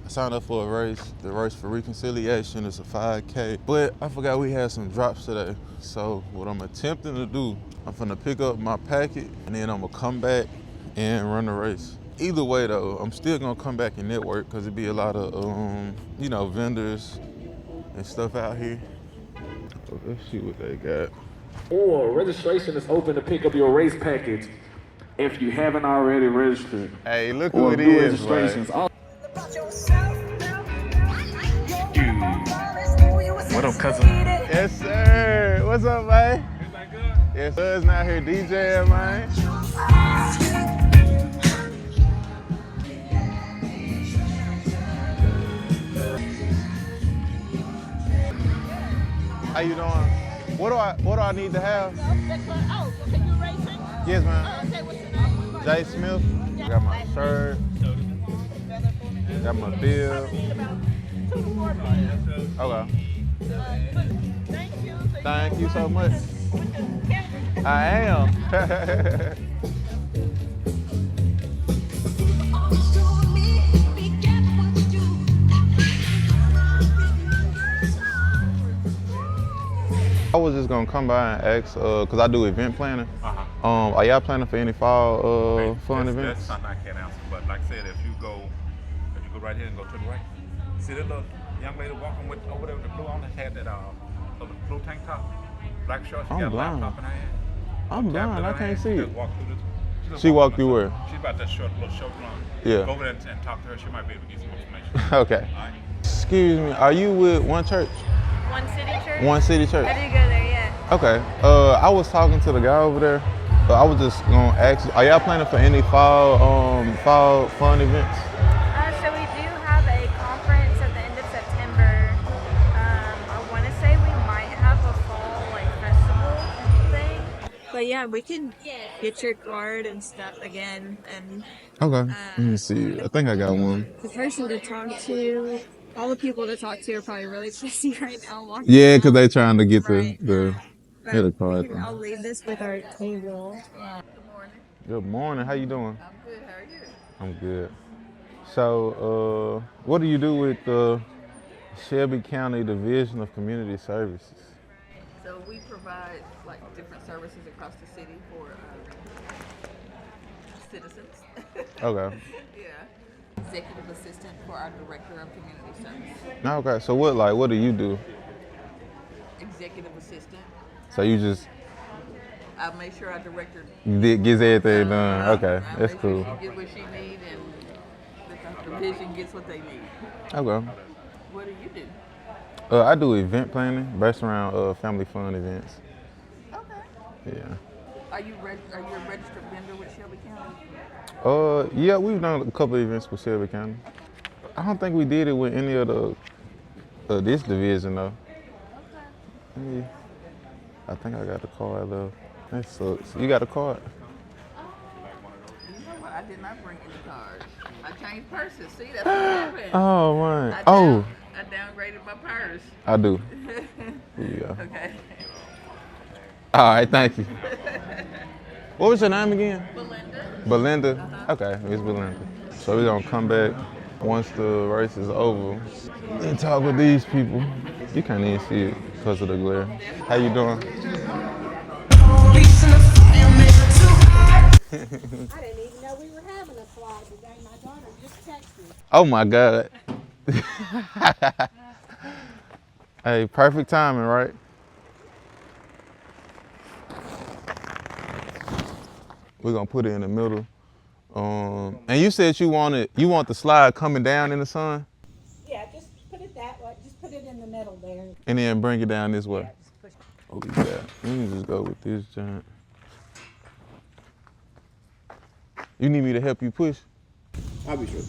I signed up for a race. The race for reconciliation is a 5K, but I forgot we had some drops today. So what I'm attempting to do, I'm gonna pick up my packet and then I'm gonna come back and run the race. Either way though, I'm still gonna come back and network because it'd be a lot of, you know, vendors and stuff out here. So let's see what they got. Or registration is open to pick up your race package if you haven't already registered. Hey, look who it is, registrations. What up, cousin? Yes, sir. What's up, man? Everybody good? Yes, sir. It's not here DJing, man. How you doing? What do I need to have? Oh, okay, you racing? Yes, ma'am. Oh, okay, what's your name? Jay Smith. Got my shirt. Got my bill. Okay. Thank you. Thank you so much. I am. I was just gonna come by and ask, cause I do event planning. Are y'all planning for any fall fun events? That's something I can't answer, but like I said, if you go right here and go to the right, see that little young lady walking with over there with the blue on, had that little blue tank top, black shorts. She got a laptop in her hand. I'm blind. I can't see it. She walked through where? She's about that little short run. Yeah. Go over there and talk to her. She might be able to get some information. Okay. All right. Excuse me. Are you with One Church? One City Church? One City Church. I do go there, yeah. Okay. I was talking to the guy over there. I was just gonna ask, are y'all planning for any fall fun events? So we do have a conference at the end of September. I want to say we might have a fall festival thing. But yeah, we can get your card and stuff again. And Okay. Let me see. I think I got one. the person to talk to, all the people to talk to are probably really busy right now. Yeah, because they're trying to get Right. the card. I'll leave this with our table. Good morning. How you doing? I'm good, how are you? I'm good. So, what do you do with the Shelby County Division of Community Services? So we provide different services across the city for citizens. Okay. Yeah. Executive assistant for our director of community service. Okay. So what do you do? Executive assistant. So you just I make sure our director gets everything done. Okay, I that's make cool. Sure she get what she needs and the division gets what they need. Okay. What do you do? I do event planning based around family fun events. Okay. Yeah. Are you a registered vendor with Shelby County? Yeah, we've done a couple of events with Shelby County. I don't think we did it with any of this division though. Okay. Yeah. I think I got the card though. That sucks. You got a card? You know what? I did not bring any cards. I changed purses. See, that's what happened. Oh man. I downgraded my purse. I do. Yeah. Okay. All right, thank you. What was your name again? Belinda. Belinda? Okay, Miss Belinda. So we're gonna come back once the race is over and talk with these people. You can't even see it because of the glare. How you doing? I didn't even know we were having a fly today. My daughter just texted me. Oh my God. Hey, perfect timing, right? We're gonna put it in the middle. And you said you want the slide coming down in the sun? Yeah, just put it that way. Just put it in the middle there. And then bring it down this way. Yeah, just push it. Oh yeah. Let me just go with this giant. You need me to help you push? I'll be sure.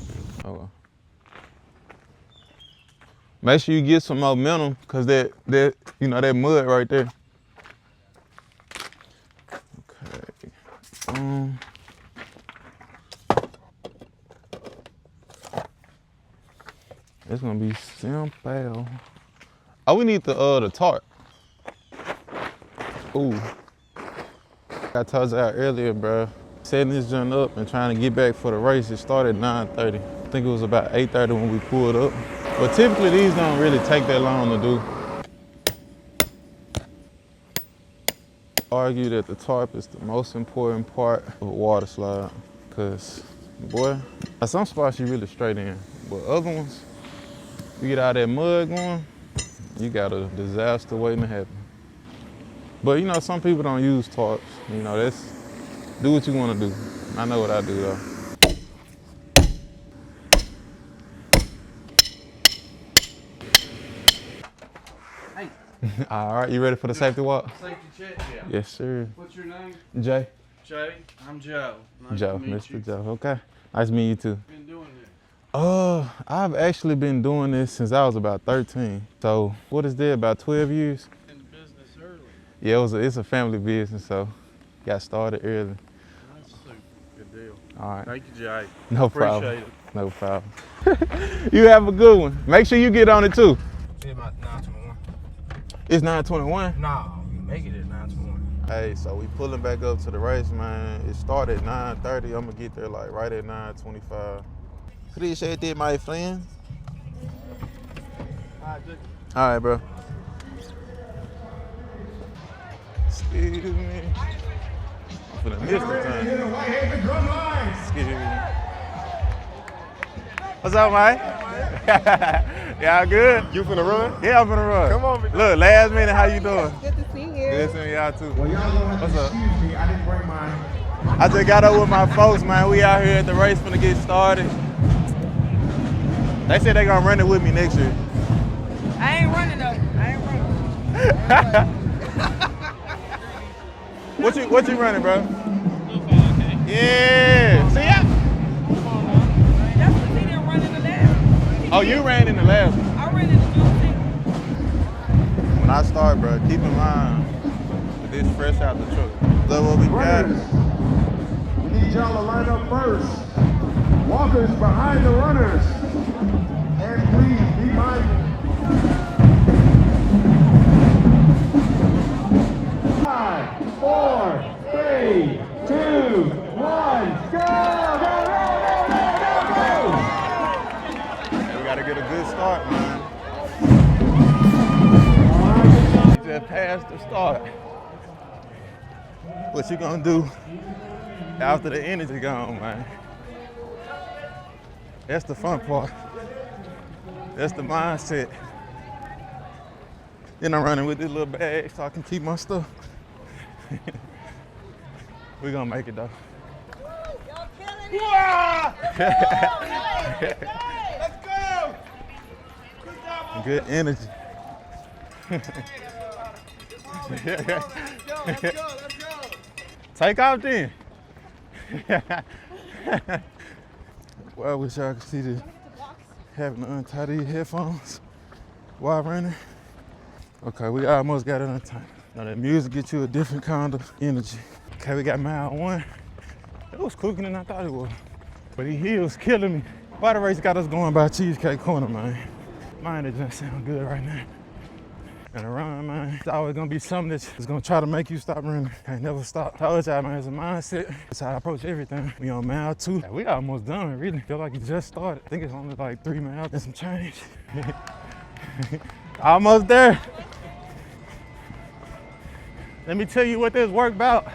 Okay. Make sure you get some momentum, cause that mud right there. Okay. It's gonna be simple. Oh, we need the tart. Ooh. I told you earlier, bro. Setting this joint up and trying to get back for the race. It started at 9:30. I think it was about 8:30 when we pulled up. But typically these don't really take that long to do. Argue that the tarp is the most important part of a water slide, cause boy, at some spots you really straight in, but other ones, you get out of that mud going, you got a disaster waiting to happen. But you know, some people don't use tarps. You know, that's, do what you want to do. I know what I do though. Hey. All right, you ready for the safety walk? Safety check? Yeah. Yes, sir. What's your name? Jay. Jay. I'm Joe. Nice Joe, to meet Mr. you. Joe. Okay. Nice to meet you too. Been doing this? I've actually been doing this since I was about 13. So what is that, about 12 years? In the business early. Yeah, it's a family business, so got started early. That's super. Good deal. All right. Thank you, Jay. No problem. Appreciate it. No problem. You have a good one. Make sure you get on it too. It's about 9:21. It's 9:21. Nah, you make it at 9:21. Hey, so we pulling back up to the race, man. It started at 9:30. I'm gonna get there like right at 9:25. Appreciate that, my friend. All right, bro. Excuse me. I'm finna miss the time. Excuse me. What's up, man? Y'all good? You finna run? Yeah, I'm finna run. Come on, man. Look, last minute, how you doing? Good to see you. Good seeing y'all too. Well, y'all gonna have What's to up? excuse me. I didn't bring mine. I just got up with my folks, man. We out here at the race finna get started. They said they gonna run it with me next year. I ain't running though. I ain't running. What you running, bro? Yeah. See ya. That's what he didn't run in the last. Oh, you ran in the last one. I ran in the June. When I start, bro, keep in mind that this fresh out the truck. Look what we got. Runners, we need y'all to line up first. Walkers behind the runners. And please be mindful. 5, 4, 3, 2, 1, go! We gotta get a good start, man. We just passed the start. What you gonna do after the energy gone, man? That's the fun part. That's the mindset. Then I'm running with this little bag so I can keep my stuff. We're gonna make it though. Y'all killing it. Let's go! Good energy. Let's go! Take off then. Well, I wish y'all could see this. Having to untie these headphones while running. Okay, we almost got it untied. Now that music gets you a different kind of energy. Okay, we got mile 1. It was quicker than I thought it was. But these hills killing me. Why the race got us going by Cheesecake Corner, man? Mine, it doesn't sound good right now. And a run, man, it's always gonna be something that's gonna try to make you stop running. Can't never stop. I told y'all, man, it's a mindset. That's how I approach everything. We on mile 2. We almost done, really. Feel like it just started. I think it's only like 3 miles and some change. Almost there. Let me tell you what this work about.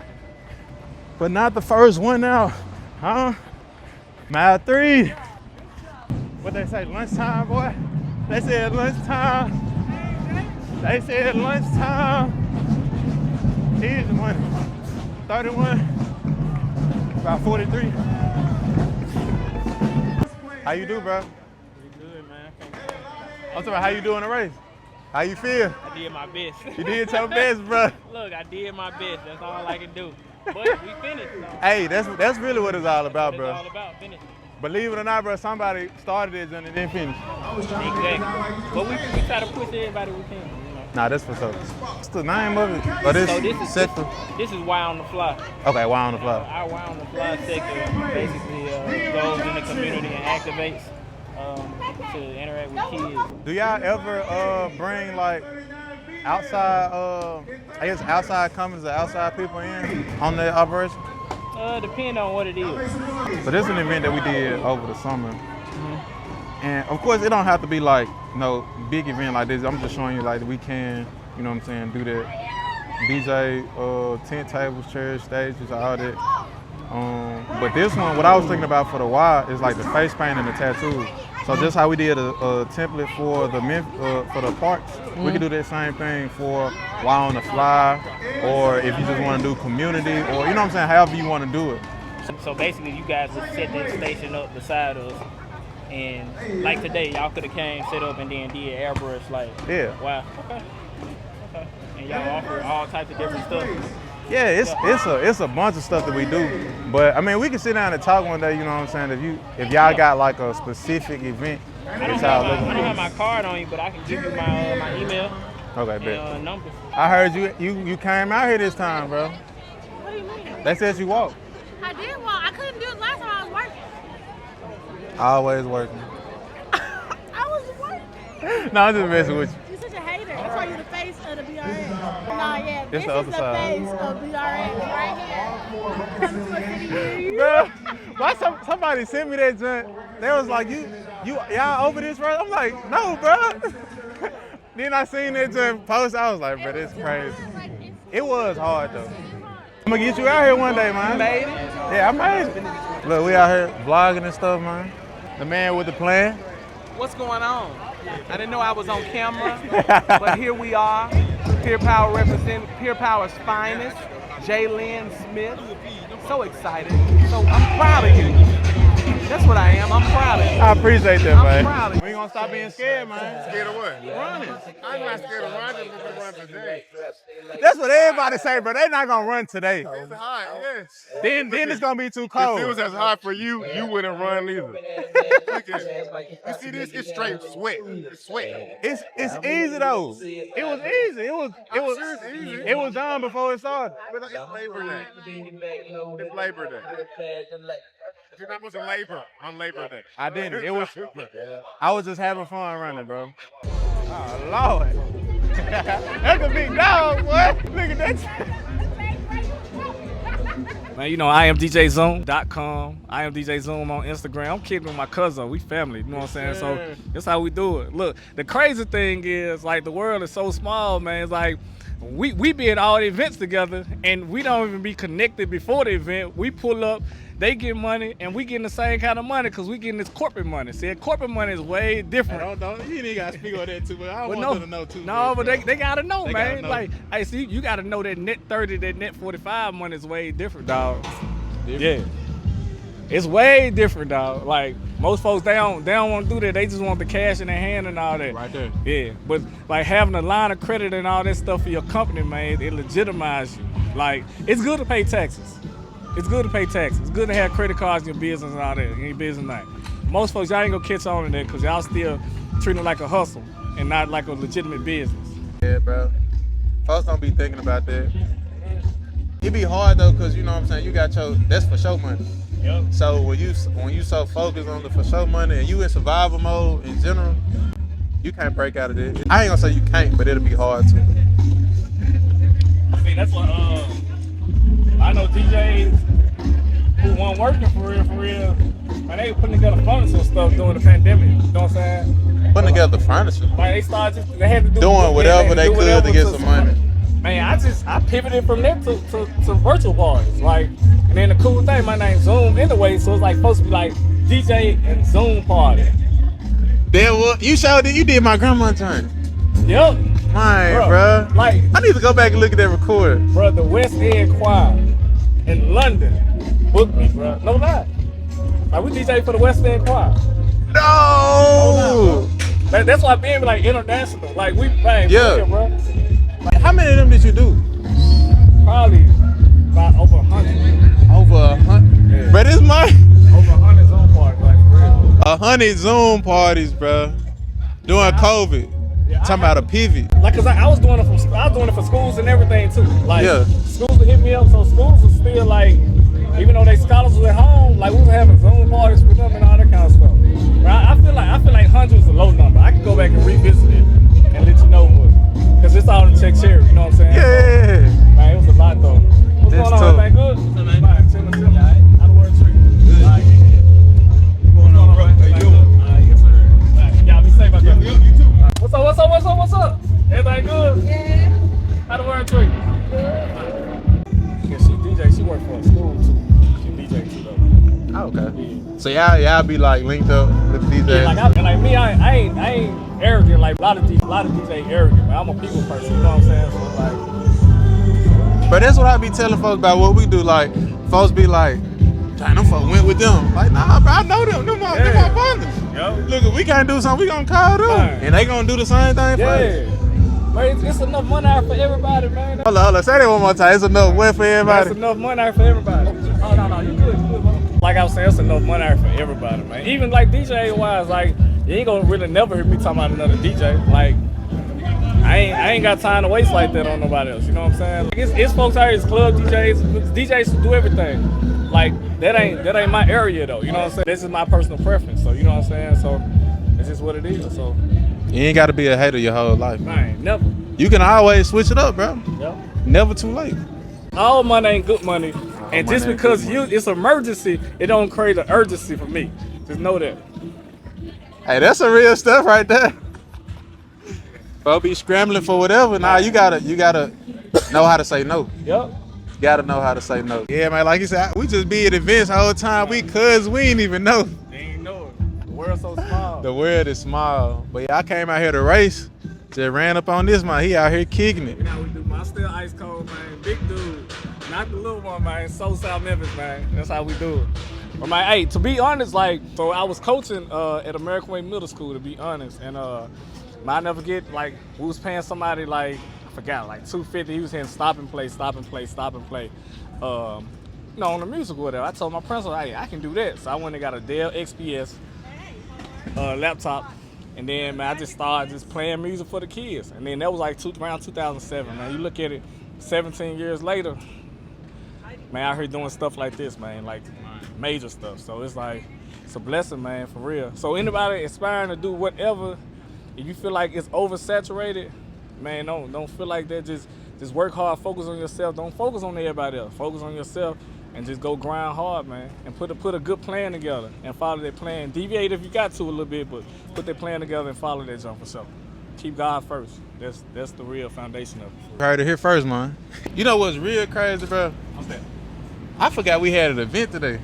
But not the first one now, huh? Mile 3. What they say, lunchtime, boy? They said lunchtime. They said lunchtime. Here's the money. 31, about 43. How you do, bro? Pretty good, man. I'm talking about how you do in the race. How you feel? I did my best. You did your best, bro. Look, I did my best. That's all I can do. But we finished. So Hey, that's really what it's all about, it's bro. all about finishing. Believe it or not, bro, somebody started it and it didn't finish. Exactly. But we try to push everybody we can. You know. Nah, that's for sure. What's the name of it? Or this, So this is sector? This is Y on the Fly. Okay, why on the fly? Our Y on the Fly sector basically goes in the community and activates to interact with kids. Do y'all ever bring like outside, I guess outside companies or outside people in on the operation? Depending on what it is. So this is an event that we did over the summer. And of course, it don't have to be like no big event like this. I'm just showing you like we can, you know what I'm saying, do that. DJ, tent tables, chairs, stages, all that. But this one, what I was thinking about for the Y is like the face paint and the tattoos. So just how we did a template for the for the parks, we could do that same thing for Y on the Fly, or if you just want to do community, or you know what I'm saying, however you want to do it. So basically, you guys would set that station up beside us, and like today, y'all could have came, set up, and then did airbrush. Like, Yeah. Wow. Okay. And y'all offer all types of different stuff. Yeah, it's a bunch of stuff that we do. But I mean, we can sit down and talk one day. You know what I'm saying? If y'all got like a specific event, I don't have my card on you, but I can give you my email. Okay, bet. And number. I heard you came out here this time, bro. What do you mean? They said you walked. I did walk. I couldn't do it last time I was working. Always working. I was working. No, I'm just messing with you. You're such a hater. I told you the face of the BRX. Nah, yeah. This the is other the side. face of BRX right here. Come to a city near you. Bro, why somebody sent me that junk? They was like, y'all over this, bro? I'm like, no, bro. Then I seen that junk post. I was like, bro, this crazy. It was hard though. I'm gonna get you out here one day, man. Made it? Yeah, I made it. Look, we out here vlogging and stuff, man. The man with the plan. What's going on? I didn't know I was on camera, but here we are. Pure Power representing Pure Power's finest, Jalen Smith. So excited. So I'm proud of you. That's what I am. I'm proud of you. I appreciate that, I'm man. proud of you. We ain't gonna stop being scared, man. Scared of what? Running. I'm not scared of running, but we run today. That's what everybody say, bro. They not gonna run today. It's hot, yes. Then it's gonna be too If cold. it was as hot for you, you wouldn't run either. Look at it. You see this? It's straight sweat. It's sweat. It's easy though. It was easy. It was done before it started. But it's Labor Day. It's Labor Day. You're not supposed to labor on Labor Day. I didn't. I was just having fun running, bro. Oh Lord. That's a big dog, boy. Look at that. Man, you know, IamDJZoom.com. I am DJ Zoom on Instagram. I'm kidding with my cousin. We family, you know what I'm saying? So that's how we do it. Look, the crazy thing is, like, the world is so small, man. It's like, we be at all the events together, and we don't even be connected before the event. We pull up, they get money, and we getting the same kind of money because we getting this corporate money. See, corporate money is way different. You ain't got to speak on that too, but I don't But want them to know too. No, but they got to know, They man. gotta know. Like, hey, see, you got to know that net 30, that net 45 money is way different, dog. Yeah. It's way different, dog. Like, most folks, they don't want to do that. They just want the cash in their hand and all that. Right there. Yeah, but like having a line of credit and all that stuff for your company, man, it legitimizes you. Like, it's good to pay taxes. It's good to pay taxes. It's good to have credit cards in your business and all that, in your business night. Most folks, y'all ain't gonna catch on to that because y'all still treating it like a hustle and not like a legitimate business. Yeah, bro. Folks don't be thinking about that. It be hard though, cause you know what I'm saying. You got that's for show money. Yep. So when you so focused on the for show money and you in survival mode in general, you can't break out of this. I ain't gonna say you can't, but it'll be hard to. I mean, that's what I know DJs who weren't working for real, man, they were putting together furniture and stuff during the pandemic. You know what I'm saying? Putting together furniture. Like they had to do doing whatever they could to get some money. Man, I pivoted from that to virtual parties. Like, and then the cool thing, my name's Zoom anyway, so it's like supposed to be like DJ and Zoom party. Then what? You showed it. You did my grandma's turn. Yep. Man, bro. Like, I need to go back and look at that record. Bro, the West End Choir in London booked me, bro. No lie. Like, we DJ for the West End Choir. No. Like, that's why being like international. Like, we bang. Yeah. Bro. Like, how many of them did you do? Probably about over 100. Over 100. Yeah. Bro, this my over 100 Zoom parties, like for real. 100 Zoom parties, bro. During COVID. Yeah, Talking about a pivot. Like, cause I was doing it for schools and everything too. Like, yeah. Schools would hit me up, so schools was still like, even though they scholars was at home, like we was having Zoom parties with them and all that kind of stuff. Right? I feel like 100 is a low number. I can go back and revisit it and let you know, cause it's all in check cherry. You know what I'm saying? Yeah. Man, it was a lot though. What's going on? Everything good? Fine. Chillin'. How the word treat? Good. What's going on, bro? How you doing? Yes, sir. So y'all be like linked up with DJs. Yeah, like me, I ain't arrogant. Like a lot of DJs ain't arrogant, man. I'm a people person. You know what I'm saying? So like. But that's what I be telling folks about what we do. Like, folks be like, "Damn, them folks went with them." Like, nah, bro, I know them. Them my partners. Yep. Look, if we can't do something, we gonna call them, and they gonna do the same thing for us. Man, it's enough money out for everybody, man. Hold on, say that one more time. It's enough money for everybody. It's enough money out for everybody. Oh no, you good, bro. Like I was saying, it's enough money out for everybody, man. Even like DJ wise, like you ain't gonna really never hear me talking about another DJ. Like I ain't got time to waste like that on nobody else. You know what I'm saying? Like, it's folks out here, it's club DJs do everything. Like that ain't my area though. You know what I'm saying? This is my personal preference. So you know what I'm saying? So it's just what it is. So. You ain't got to be a hater your whole life. Man, never. You can always switch it up, bro. Yep. Never too late. All money ain't good money. And just because it's emergency, it don't create an urgency for me. Just know that. Hey, that's some real stuff right there. Bro, be scrambling for whatever. Nah, you gotta know how to say no. Yep. You gotta know how to say no. Yeah, man, like you said, we just be at events the whole time. We ain't even know. They ain't know it. The world's so small. The world is small. But yeah, I came out here to race. Just ran up on this man. He out here kicking it. You know how we do, man. I'm still ice cold, man. Big dude. Not the little one, man. So South Memphis, man. That's how we do it. But man, hey, to be honest, like, so I was coaching at American Way Middle School, to be honest. And I never get, like, we was paying somebody, like, I forgot, like $250. He was hitting stop and play. You know, on the music or whatever. I told my principal, hey, I can do that. So I went and got a Dell XPS laptop. And then, man, I just started just playing music for the kids. And then that was like around 2007. Man, you look at it, 17 years later, man, out here doing stuff like this, man, like major stuff. So it's like, it's a blessing, man, for real. So anybody aspiring to do whatever, if you feel like it's oversaturated, man, don't feel like that. Just work hard, focus on yourself. Don't focus on everybody else. Focus on yourself. And just go grind hard, man, and put a good plan together and follow that plan. Deviate if you got to a little bit, but put that plan together and follow that jump for sure. Keep God first. That's the real foundation of it. Right here first, man. You know what's real crazy, bro? What's that? I forgot we had an event today.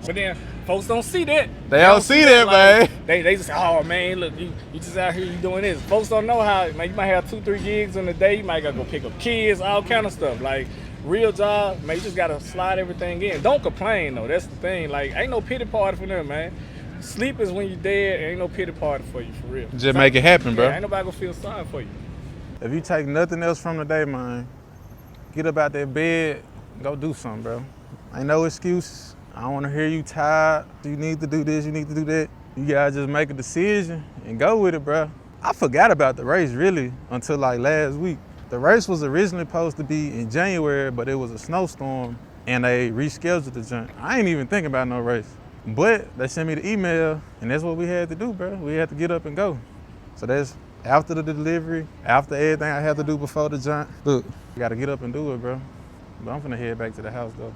But then folks don't see that. They don't see that, like, man. They just say, oh man, look, you just out here, you doing this. Folks don't know how, man, you might have 2-3 gigs in a day. You might gotta go pick up kids, all kind of stuff. Like, real job, man, you just gotta slide everything in. Don't complain though, that's the thing. Like, ain't no pity party for them, man. Sleep is when you're dead, ain't no pity party for you, for real. Just make it happen, bro. Yeah, ain't nobody gonna feel sorry for you. If you take nothing else from the day, man, get up out that bed, go do something, bro. Ain't no excuses. I don't wanna hear you tired. You need to do this, you need to do that. You gotta just make a decision and go with it, bro. I forgot about the race, really, until like last week. The race was originally supposed to be in January, but it was a snowstorm and they rescheduled the jump. I ain't even thinking about no race. But they sent me the email and that's what we had to do, bro. We had to get up and go. So that's after the delivery, after everything I had to do before the jump. Look, we gotta get up and do it, bro. But I'm finna head back to the house though.